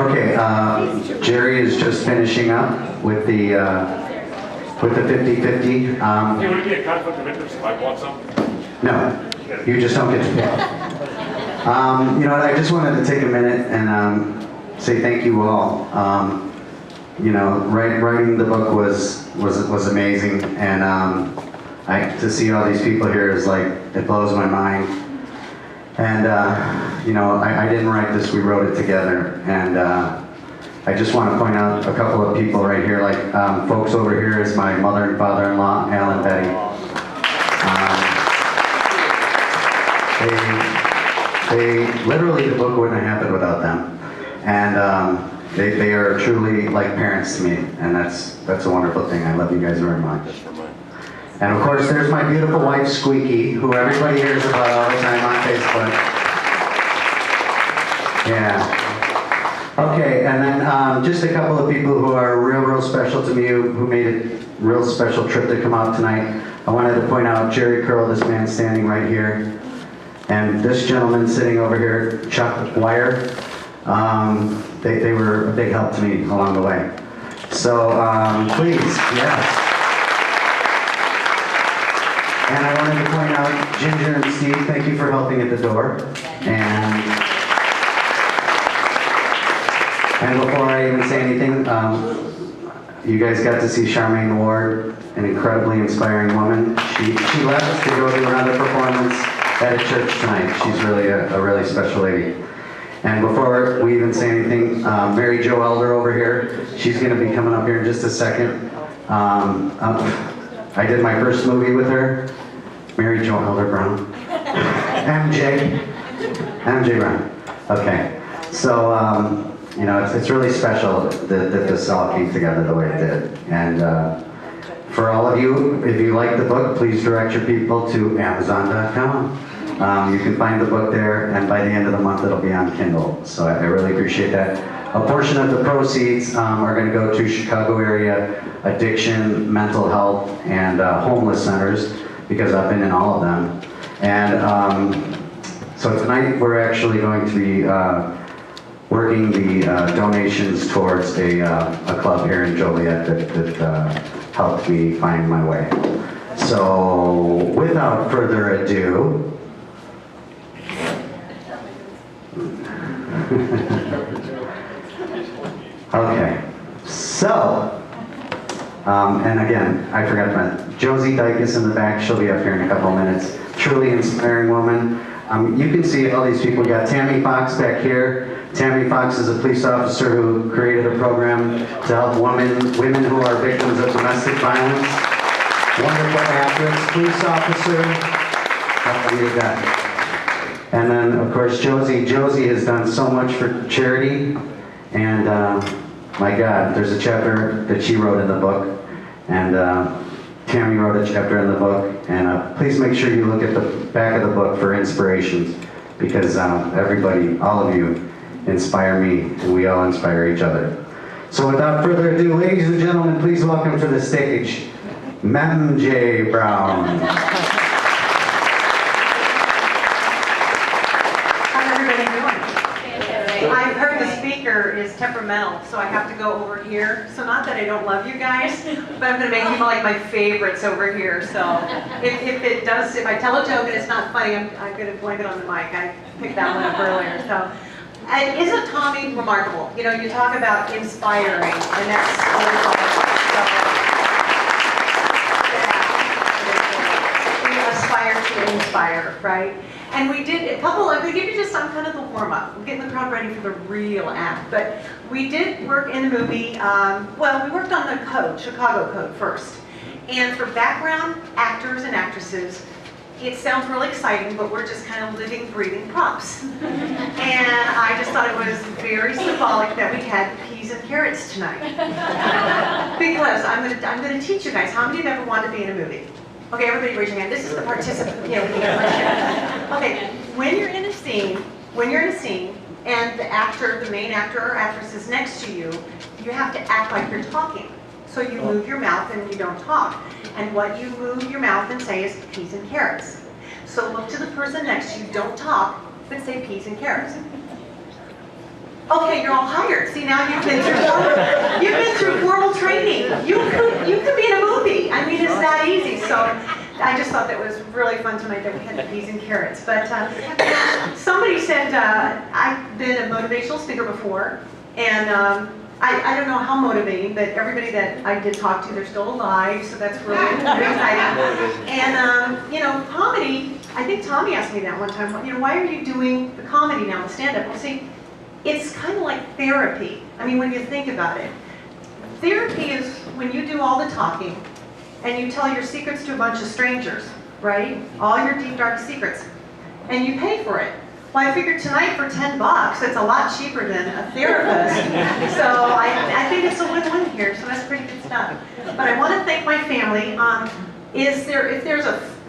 Okay, Jerry is just finishing up with the 50-50. Would it be a conflict of interest if I bought some? No, you just don't get to pick. You know what, I just wanted to take a minute and say thank you all. You know, writing the book was amazing, and to see all these people here is like, it blows my mind. And you know, I didn't write this, we wrote it together. And I just want to point out a couple of people right here, like folks over here is my mother and father-in-law, Al and Betty. They literally, the book wouldn't have happened without them. And they are truly like parents to me, and that's a wonderful thing. I love you guys very much. And of course, there's my beautiful wife, Squeaky, who everybody hears about all the time on Facebook. Yeah. Okay, and then just a couple of people who are real special to me, who made a real special trip to come out tonight. I wanted to point out Jerry Curl, this man standing right here, and this gentleman sitting over here, Chuck Wire. They were a big help to me along the way. So please, yes. And I wanted to point out Ginger and Steve, thank you for helping at the door. And before I even say anything, you guys got to see Charmaine Ward, an incredibly inspiring woman. She left to go do another performance at a church tonight. She's really a really special lady. And before we even say anything, Mary Jo Elder over here, she's going to be coming up here in just a second. I did my first movie with her, Mary Jo Elder Brown. MJ Brown. Okay. So, you know, it's really special that this all came together the way it did. And for all of you, if you like the book, please direct your people to Amazon.com. You can find the book there, and by the end of the month, it'll be on Kindle. So I really appreciate that. A portion of the proceeds are going to go to Chicago area addiction, mental health, and homeless centers, because I've been in all of them. And so tonight we're actually going to be working the donations towards a club here in Joliet that helped me find my way. So without further ado, okay, so, and again, I forgot my Josie Dykas in the back. She'll be up here in a couple minutes. Truly inspiring woman. You can see all these people. We got Tammy Fox back here. Tammy Fox is a police officer who created a program to help women who are victims of domestic violence. Wonderful actress, police officer. I'll read that. And then, of course, Josie. Josie has done so much for charity, and my God, there's a chapter that she wrote in the book, and Tammy wrote a chapter in the book, and please make sure you look at the back of the book for inspirations, because everybody, all of you, inspire me, and we all inspire each other. So without further ado, ladies and gentlemen, please welcome to the stage, MJ Brown. I've heard the speaker is temperamental, so I have to go over here. So not that I don't love you guys, but I'm going to make you like my favorites over here. So if I tell a joke and it's not funny, I'm going to blame it on the mic. I picked that one up earlier. So, and isn't Tommy remarkable? You know, you talk about inspiring, and that's we aspire to inspire, right? And we did a couple, I'm going to give you just some kind of the warm-up. We're getting the crowd ready for the real act. But we did work in the movie, well, we worked on the code, Chicago code first. And for background actors and actresses, it sounds really exciting, but we're just kind of living, breathing props. And I just thought it was very symbolic that we had peas and carrots tonight. Because I'm going to teach you guys, how many of you have ever wanted to be in a movie? Okay, everybody raise your hand. This is the participant. Okay, when you're in a scene, and the main actor or actress is next to you, you have to act like you're talking. So you move your mouth and you don't talk. And what you move your mouth and say is peas and carrots. So look to the person next to you, don't talk, but say peas and carrots. Okay, you're all hired. See, now you've been through formal training. You could be in a movie. I mean, it's that easy. So I just thought that was really fun tonight that we had the peas and carrots. But somebody said I've been a motivational speaker before, and I don't know how motivating, but everybody that I did talk to, they're still alive, so that's really exciting. And you know, comedy. I think Tommy asked me that one time. You know, why are you doing the comedy now, the stand-up? Well, see, it's kind of like therapy. I mean, when you think about it, therapy is when you do all the talking and you tell your secrets to a bunch of strangers, right? All your deep, dark secrets, and you pay for it. Well, I figured tonight for $10, it's a lot cheaper than a therapist. So I think it's a win-win here, so that's pretty good stuff. But I want to thank my family. If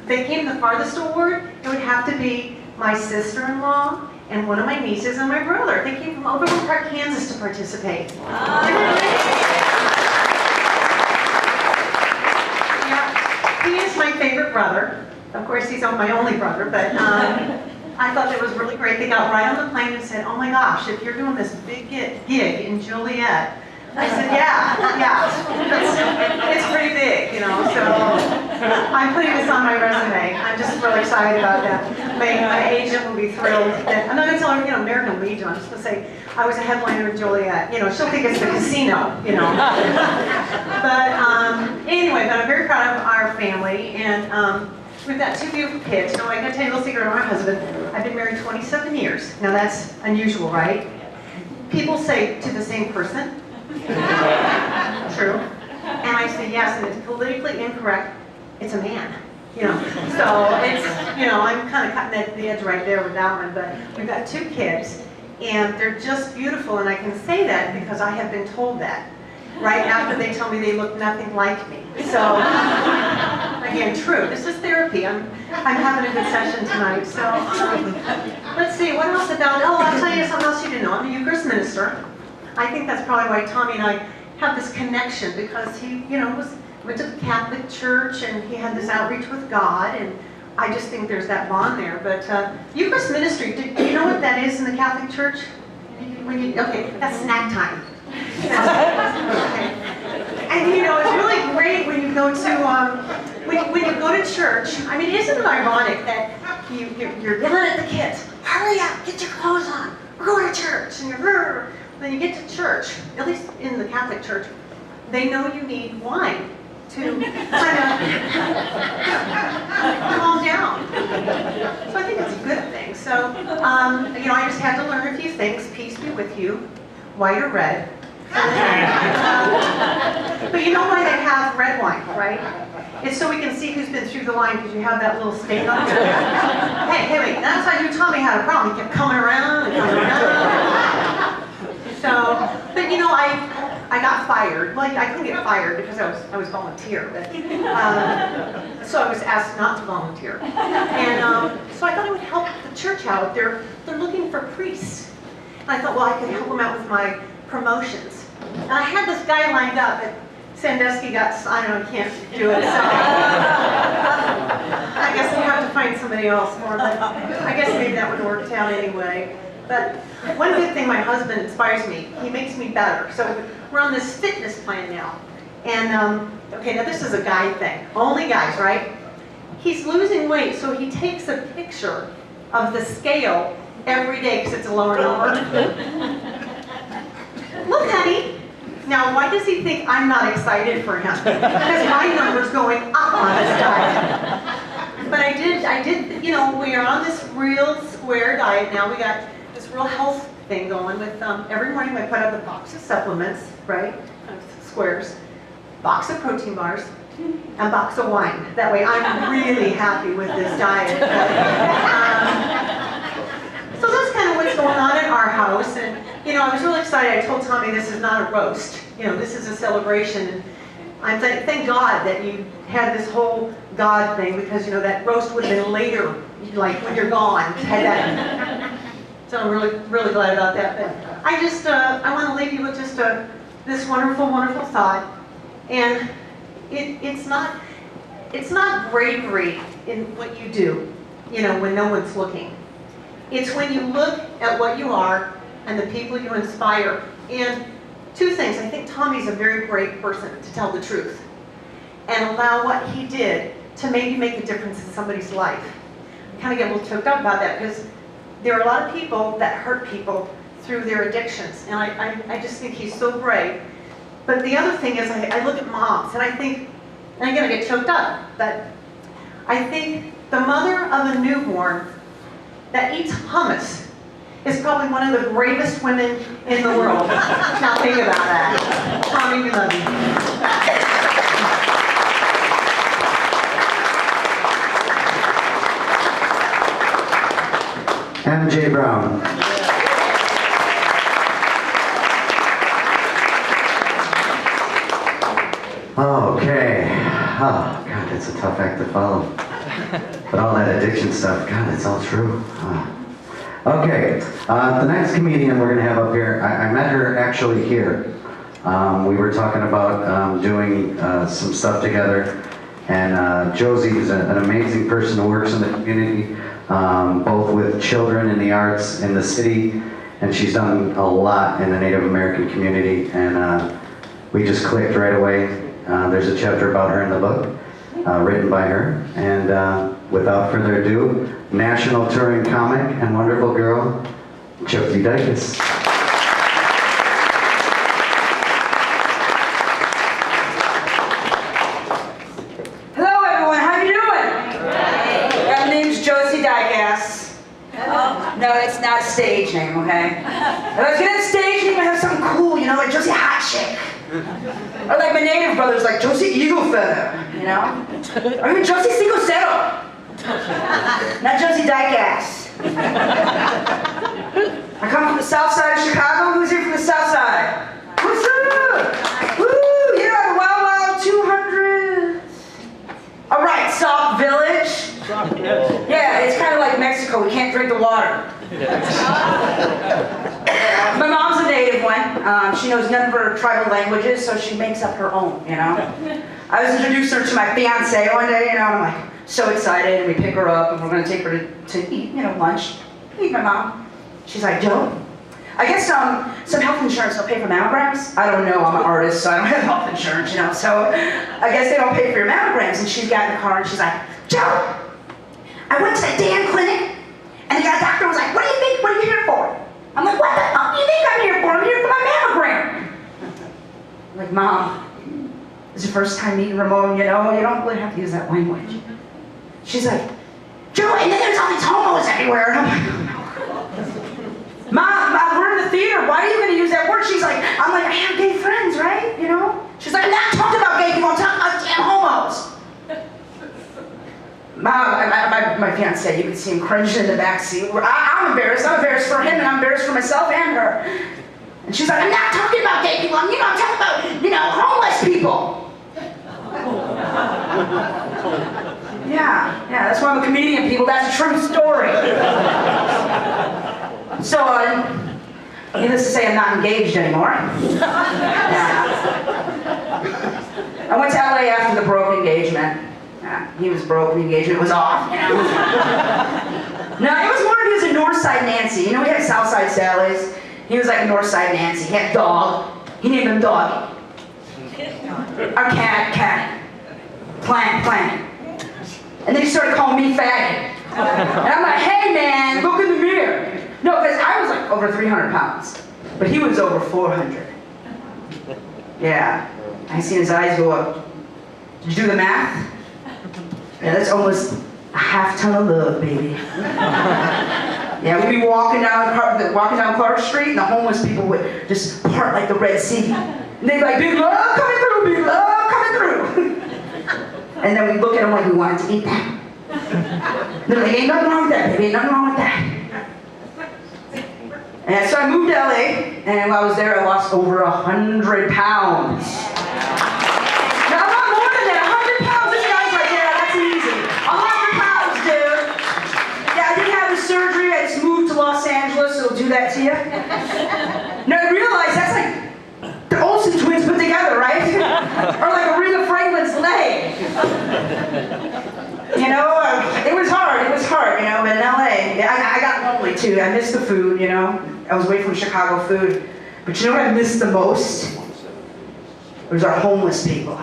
they came the farthest award, it would have to be my sister-in-law and one of my nieces and my brother. They came from Overland Park, Kansas to participate. Yeah, he is my favorite brother. Of course, he's my only brother, but I thought that was really great. They got right on the plane and said, oh my gosh, if you're doing this big gig in Joliet. I said, yeah, it's pretty big, you know, so I'm putting this on my resume. I'm just really excited about that. My agent will be thrilled. I'm not going to tell her, you know, American Legion. I'm just going to say I was a headliner in Joliet. You know, she'll think it's the casino, you know. But anyway, but I'm very proud of our family, and we've got two beautiful kids. You know, I got to tell you a little secret about my husband. I've been married 27 years. Now that's unusual, right? People say to the same person. True. And I say yes, and it's politically incorrect. It's a man. You know, so it's, you know, I'm kind of cutting at the edge right there with that one, but we've got two kids, and they're just beautiful, and I can say that because I have been told that right after they tell me they look nothing like me. So, again, true. This is therapy. I'm having a good session tonight. So, let's see, what else about, oh, I'll tell you something else you didn't know. I'm a Eucharist minister. I think that's probably why Tommy and I have this connection, because he, you know, went to the Catholic Church and he had this outreach with God, and I just think there's that bond there. But Eucharist ministry, do you know what that is in the Catholic Church? Okay, that's snack time. Okay. And you know, it's really great when you go to when you go to church. I mean, isn't it ironic that you're yelling at the kids, hurry up, get your clothes on, we're going to church, and then you get to church, at least in the Catholic Church, they know you need wine to kind of calm down. So I think it's a good thing. So, you know, I just had to learn a few things. Peace be with you, white or red. But you know why they have red wine, right? It's so we can see who's been through the line, because you have that little stain on there. Hey, wait, that's how you Tommy had a problem. He kept coming around and coming around. So, but you know, I got fired. Well, I couldn't get fired because I was volunteer, but so I was asked not to volunteer. And so I thought I would help the church out. They're looking for priests. And I thought, well, I could help them out with my promotions. And I had this guy lined up, but Sandusky got, I don't know, can't do it. So I guess we'll have to find somebody else more. But I guess maybe that would work out anyway. But one good thing, my husband inspires me. He makes me better. So we're on this fitness plan now. And, okay, now this is a guy thing. Only guys, right? He's losing weight, so he takes a picture of the scale every day because it's a lower number. Look, honey. Now, why does he think I'm not excited for him? Because my number's going up on this diet. But I did, you know, we are on this real square diet now. We got this real health thing going with, every morning I put up a box of supplements, right? Squares, box of protein bars, and box of wine. That way I'm really happy with this diet. So that's kind of what's going on in our house. And, you know, I was really excited. I told Tommy this is not a roast. You know, this is a celebration. And I'm thank God that you had this whole God thing, because, you know, that roast would have been later, like when you're gone. Had that. So I'm really, really glad about that. But I just, I want to leave you with just this wonderful, wonderful thought. And it's not bravery in what you do, you know, when no one's looking. It's when you look at what you are and the people you inspire. And two things, I think Tommy's a very brave person to tell the truth and allow what he did to maybe make a difference in somebody's life. I kind of get a little choked up about that because there are a lot of people that hurt people through their addictions, and I just think he's so brave. But the other thing is I look at moms and I think, and again I get choked up, but I think the mother of a newborn that eats hummus is probably one of the bravest women in the world. Now think about that. Tommy, we love you. MJ Brown. Okay. Oh, God, it's a tough act to follow. But all that addiction stuff, God, it's all true. Okay, the next comedian we're going to have up here, I met her actually here. We were talking about doing some stuff together. And Josie is an amazing person who works in the community, both with children in the arts in the city. And she's done a lot in the Native American community. And we just clicked right away. There's a chapter about her in the book, written by her. And without further ado, national touring comic and wonderful girl, Josie Dykas. Hello everyone, how you doing? My name's Josie Dykas. No, it's not a stage name, okay? If I was gonna have a stage name, I'd have something cool, you know, like Josie Hot Chick. Or like my native brothers, like Josie Eagle Feather, you know? Or even Josie Cinco Cero. Not Josie Dykas. I come from the south side of Chicago. Who's here from the south side? What's up? Woo! Yeah, the Wild Wild 200. All right, South Village. Yeah, it's kind of like Mexico. We can't drink the water. My mom's a native one. She knows none of her tribal languages, so she makes up her own, you know? I was introduced her to my fiance one day, you know, I'm like so excited, and we pick her up, and we're gonna take her to eat, you know, lunch. Meet my mom. She's like, Joe, I guess some health insurance will pay for mammograms. I don't know, I'm an artist, so I don't have health insurance, you know, so I guess they don't pay for your mammograms. And she's got in the car, and she's like, Joe, I went to the Dan clinic, and the doctor was like, what do you think, what are you here for? I'm like, what the fuck do you think I'm here for? I'm here for my mammogram. I'm like, Mom, it's your first time meeting Ramon, you know, you don't really have to use that language. She's like, Joe, and then there's all these homos everywhere. And I'm like, oh, no. Mom, we're in the theater. Why are you going to use that word? She's like, I'm like, I have gay friends, right? You know? She's like, I'm not talking about gay people. I'm talking about damn homos. Mom, my fiance, you can see him cringing in the back seat. I'm embarrassed. I'm embarrassed for him, and I'm embarrassed for myself and her. And she's like, I'm not talking about gay people. I'm talking about, homeless people. Yeah, that's why I'm a comedian, people. That's a true story. So, needless to say, I'm not engaged anymore. Yeah. I went to LA after the broke engagement. He was broke, the engagement was off. No, it was more he was a Northside Nancy. You know, we had Southside Sally's. He was like a Northside Nancy. He had a dog. He named him Doggy. Our cat. Plant. And then he started calling me fatty. And I'm like, hey man, look in the mirror. No, because I was like over 300 pounds. But he was over 400. Yeah. I seen his eyes go up. Did you do the math? Yeah, that's almost a half ton of love, baby. Yeah, we'd be walking down Clark Street, and the homeless people would just part like the Red Sea. And they'd be like, big love coming through, big love coming through. And then we'd look at them like we wanted to eat them. They're like, ain't nothing wrong with that, baby, ain't nothing wrong with that. And so I moved to LA, and while I was there, I lost over 100 pounds. Now, I'm not more than that, 100 pounds, this guy's like, yeah, that's easy. 100 pounds, dude. Yeah, I didn't have the surgery, I just moved to Los Angeles, so it'll do that to you. Now, I realized that's like the Olsen twins put together, right? Or like Aretha Franklin's leg. It was hard, but in LA, I got lonely too. I missed the food, I was away from Chicago food. But you know what I missed the most? It was our homeless people.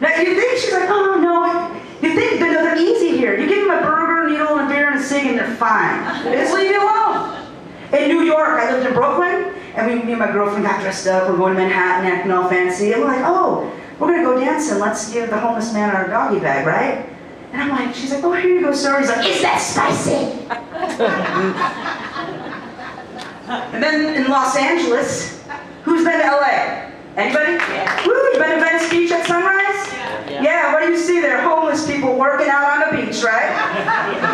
Now you think she's like, oh no, you think that they're easy here. You give them a burger, needle, and a beer and a cig, and they're fine. They just leave you alone. In New York, I lived in Brooklyn, and me and my girlfriend got dressed up. We're going to Manhattan, acting all fancy, and we're like, oh, we're gonna go dancing. Let's give the homeless man our doggy bag, right? And I'm like, she's like, oh, here you go, sir. He's like, is that spicy? And then in Los Angeles, who's been to LA? Anybody? Yeah. Woo, you been to Venice Beach at sunrise? Yeah, what do you see there? Homeless people working out on the beach, right?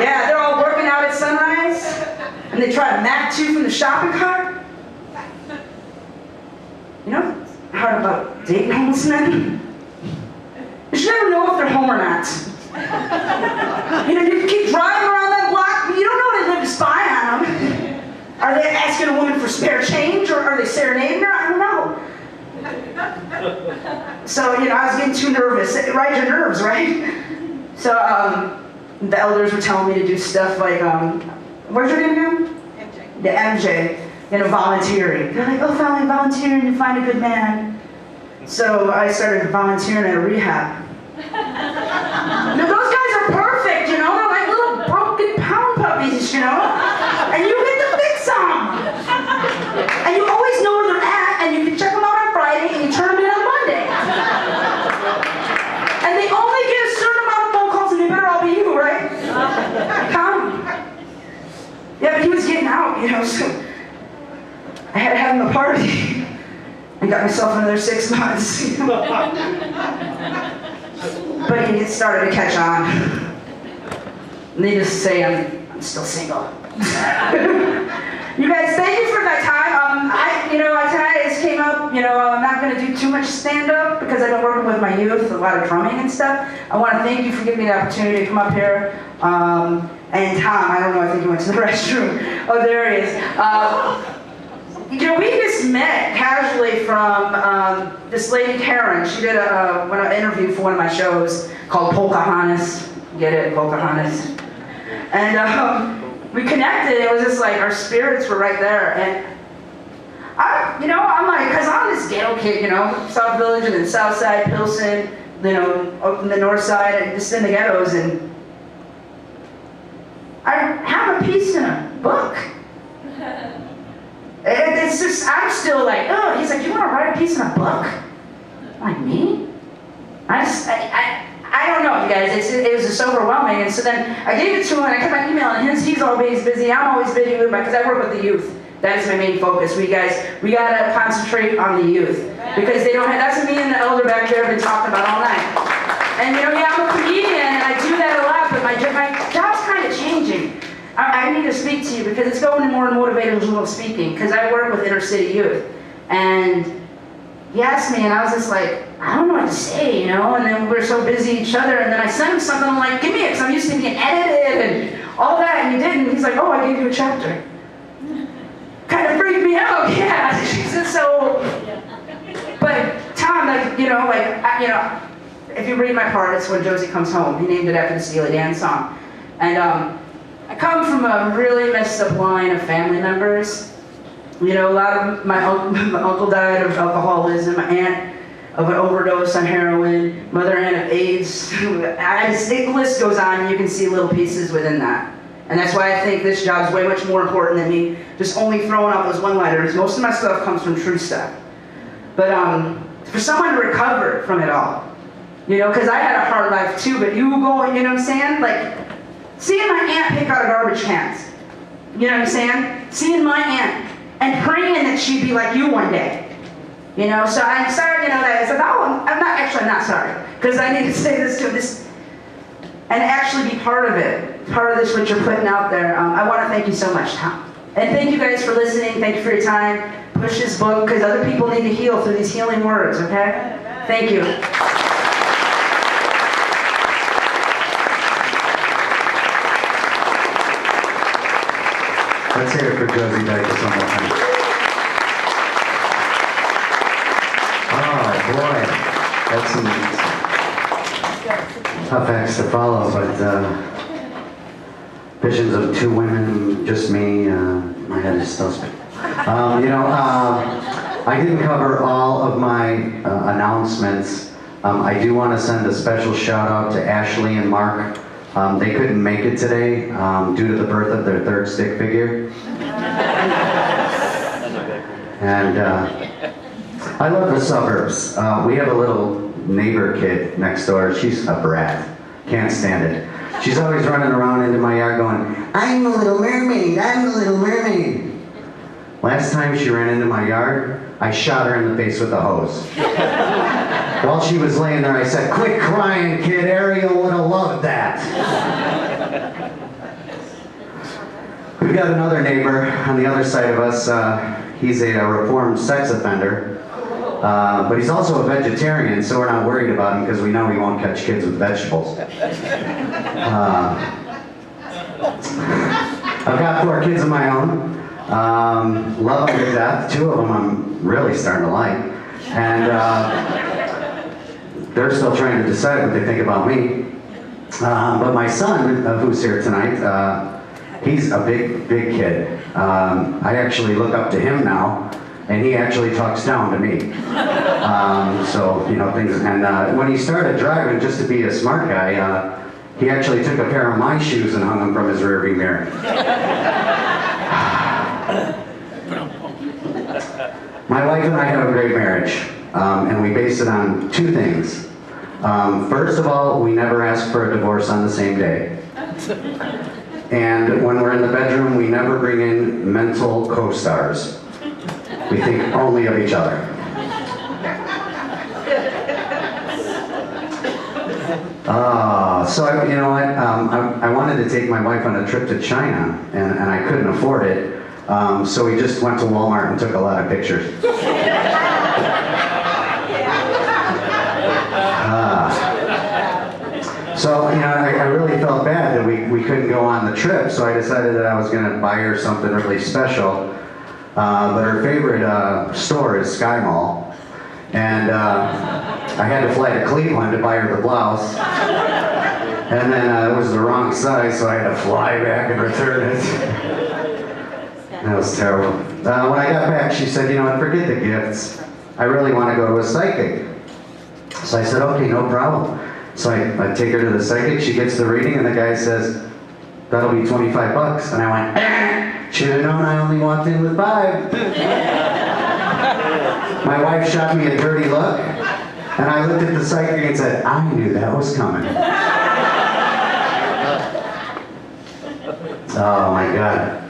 Yeah, they're all working out at sunrise. And they try to match you from the shopping cart. You know, hard about dating homeless men? You should never know if they're home or not. You know, you keep driving around that block, but you don't know they live to spy on them. Are they asking a woman for spare change, or are they serenading her? I don't know. So, you know, I was getting too nervous. It rides your nerves, right? So, the elders were telling me to do stuff like, where's your name again? MJ. The MJ, you know, volunteering. They're like, oh, finally volunteering to find a good man. So I started volunteering at a rehab. Now, those guys are perfect, you know? They're like little broken pound puppies, you know? And you get to fix them. And you always know where they're at, and you can check them out on Friday, and you turn them in on Monday. And they only get a certain amount of phone calls, and they better all be you, right? Come. Yeah, but he was getting out, you know, so I had to have him a party. I got myself another 6 months. But he started to catch on. Needless to say, I'm still single. You guys, thank you for that time. Tonight it just came up, I'm not going to do too much stand-up because I've been working with my youth, a lot of drumming and stuff. I want to thank you for giving me the opportunity to come up here. And Tom, I don't know, I think he went to the restroom. Oh, there he is. We just met casually from this lady, Karen. She did an interview for one of my shows called Pocahontas. Get it? Pocahontas. And we connected. It was just like our spirits were right there. And I'm like, because I'm this ghetto kid, South Village and then South Side, Pilsen, up in the North Side, and just in the ghettos. And I have a piece in a book. It's just, I'm still like, oh, he's like, you want to write a piece in a book? I'm like, me? I don't know, you guys, it was just overwhelming. And so then I gave it to him, and I kept on emailing him. He's always busy, I'm always busy with because I work with the youth. That is my main focus. We gotta concentrate on the youth. Because they don't have, that's what me and the elder back there have been talking about all night. And I'm a comedian, and I do that a lot, but my job's kind of changing. I need to speak to you because it's going more motivational speaking because I work with inner city youth. And he asked me and I was just like, I don't know what to say, and then we're so busy each other, and then I sent him something, I'm like, give me it, because I'm used to being edited and all that, and you didn't. He's like, oh, I gave you a chapter. Kind of freaked me out, yeah. So, but Tom, if you read my part, it's when Josie comes home. He named it after the Steely Dan song. And I come from a really messed up line of family members. A lot of my uncle died of alcoholism, my aunt of an overdose on heroin, mother aunt of AIDS. The list goes on, and you can see little pieces within that. And that's why I think this job is way much more important than me just only throwing out those one-liners. Most of my stuff comes from true stuff. But for someone to recover from it all, because I had a hard life too, but you go, you know what I'm saying? Like, seeing my aunt pick out garbage cans, you know what I'm saying? Seeing my aunt and praying that she'd be like you one day. So I'm sorry, that I said, oh, I'm not sorry, because I need to say this to this, and actually be part of it, part of this, what you're putting out there. I want to thank you so much, Tom. And thank you guys for listening, thank you for your time. Push this book, because other people need to heal through these healing words, okay? Thank you. Let's hear it for Josie Dykas one more time. Oh boy, that's some tough acts to follow, but visions of two women, just me, my head is still spinning. I didn't cover all of my announcements. I do want to send a special shout out to Ashley and Mark. They couldn't make it today due to the birth of their third stick figure. And I love the suburbs. We have a little neighbor kid next door. She's a brat. Can't stand it. She's always running around into my yard going, "I'm a little mermaid, I'm a little mermaid." Last time she ran into my yard, I shot her in the face with a hose. While she was laying there, I said, "Quit crying, kid. Ariel would have loved that." We've got another neighbor on the other side of us. He's a reformed sex offender, but he's also a vegetarian, so we're not worried about him because we know he won't catch kids with vegetables. I've got 4 kids of my own. Love them to death. 2 of them I'm really starting to like. And they're still trying to decide what they think about me. But my son, who's here tonight, he's a big kid. I actually look up to him now, and he actually talks down to me. So, things, and when he started driving, just to be a smart guy, he actually took a pair of my shoes and hung them from his rearview mirror. My wife and I have a great marriage, and we base it on 2 things. First of all, we never ask for a divorce on the same day. And when we're in the bedroom, we never bring in mental co-stars. We think only of each other. So you know what? I wanted to take my wife on a trip to China, and I couldn't afford it. So we just went to Walmart and took a lot of pictures. So, I really felt bad that we couldn't go on the trip, so I decided that I was going to buy her something really special. But her favorite store is Sky Mall. And I had to fly to Cleveland to buy her the blouse. And then it was the wrong size, so I had to fly back and return it. That was terrible. When I got back, she said, forget the gifts. I really want to go to a psychic. So I said, okay, no problem. So I take her to the psychic, she gets the reading, and the guy says, that'll be $25. And I went, should have known I only walked in with 5. My wife shot me a dirty look, and I looked at the psychic and said, I knew that was coming. Oh my God.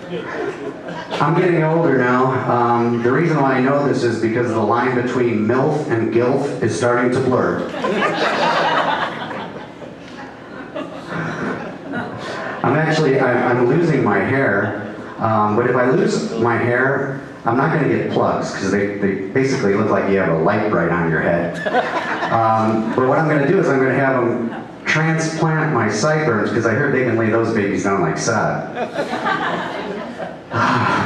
I'm getting older now. The reason why I know this is because the line between MILF and GILF is starting to blur. I'm losing my hair, but if I lose my hair, I'm not going to get plugs, because they basically look like you have a light bright on your head. But what I'm going to do is I'm going to have them transplant my sideburns, because I heard they can lay those babies down like sod.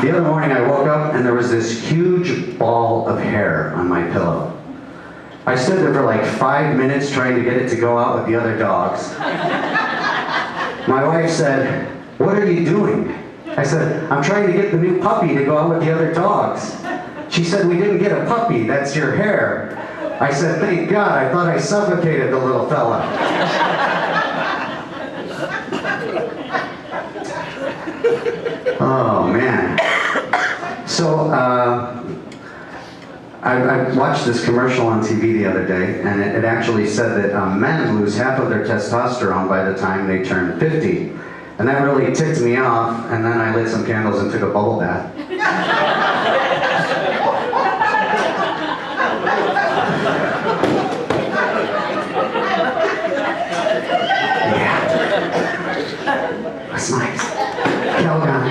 The other morning I woke up and there was this huge ball of hair on my pillow. I stood there for like 5 minutes trying to get it to go out with the other dogs. My wife said, what are you doing? I said, I'm trying to get the new puppy to go out with the other dogs. She said, we didn't get a puppy, that's your hair. I said, thank God, I thought I suffocated the little fella. Oh, man. So, I watched this commercial on TV the other day, and it actually said that men lose half of their testosterone by the time they turn 50. And that really ticked me off, and then I lit some candles and took a bubble bath. Yeah. That's nice. Calgon.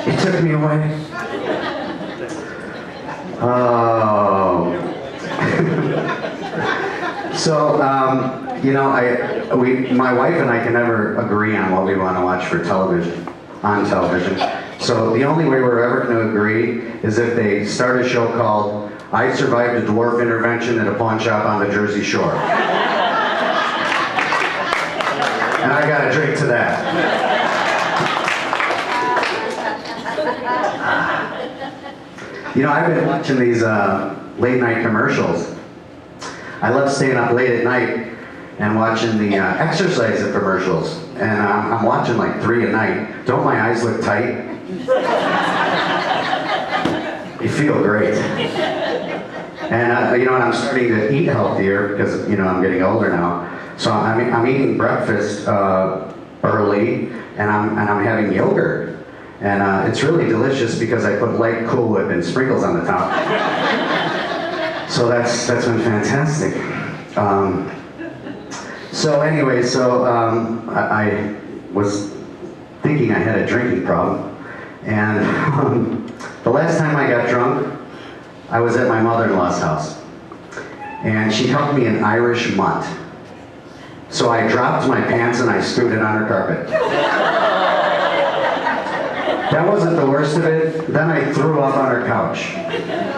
It took me away. Oh. So, my wife and I can never agree on what we want to watch for television, on television. So the only way we're ever going to agree is if they start a show called I Survived a Dwarf Intervention at a Pawn Shop on the Jersey Shore. And I got a drink to that. You know, I've been watching these late night commercials. I love staying up late at night and watching the exercise commercials. And I'm watching like 3 a night. Don't my eyes look tight? You feel great. And you know, I'm starting to eat healthier because, you know, I'm getting older now. So I'm eating breakfast early, and I'm having yogurt. And it's really delicious because I put light Cool Whip and sprinkles on the top. So that's been fantastic. So anyway, I was thinking I had a drinking problem, and the last time I got drunk, I was at my mother-in-law's house, and she helped me an Irish mutt. So I dropped my pants and I screwed it on her carpet. That wasn't the worst of it. Then I threw up on her couch.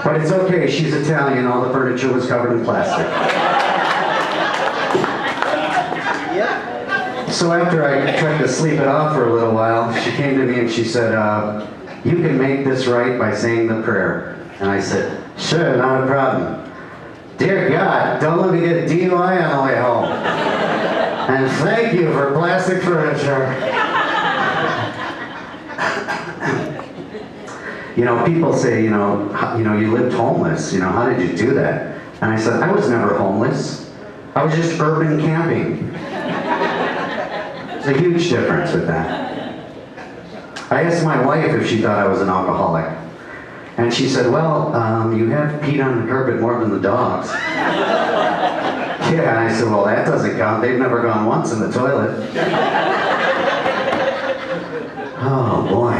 But it's okay, she's Italian, all the furniture was covered in plastic. So after I tried to sleep it off for a little while, she came to me and she said, you can make this right by saying the prayer. And I said, sure, not a problem. Dear God, don't let me get a DUI on the way home. And thank you for plastic furniture. You know, people say, you lived homeless. You know, how did you do that? And I said, I was never homeless. I was just urban camping. There's a huge difference with that. I asked my wife if she thought I was an alcoholic. And she said, well, you have peed on the carpet more than the dogs. Yeah, and I said, well, that doesn't count. They've never gone once in the toilet. Oh, boy.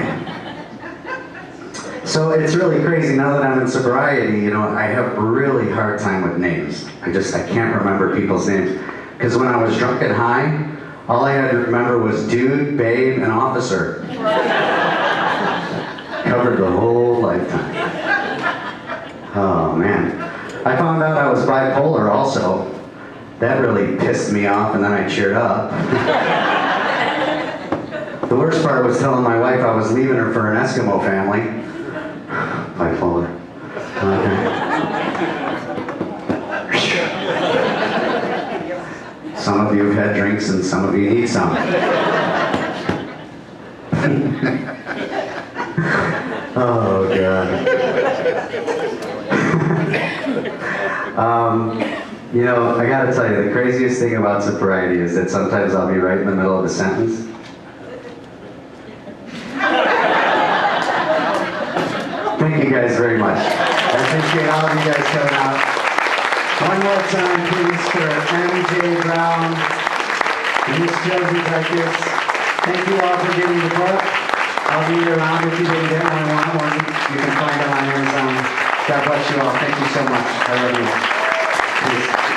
So it's really crazy now that I'm in sobriety, you know, I have a really hard time with names. I can't remember people's names. Because when I was drunk and high, all I had to remember was dude, babe, and officer. Covered the whole lifetime. Oh, man. I found out I was bipolar also. That really pissed me off, and then I cheered up. The worst part was telling my wife I was leaving her for an Eskimo family. Bipolar. Okay. Some of you have had drinks, and some of you need some. Oh, God. You know, I gotta tell you, the craziest thing about sobriety is that sometimes I'll be right in the middle of a sentence. Thank you guys very much. I appreciate all of you guys coming out. One more time, please, for MJ Brown and Miss Josie Dykas. Thank you all for getting the book. I'll be around if you didn't get one. You can find it on Amazon. God bless you all. Thank you so much. I love you. Peace.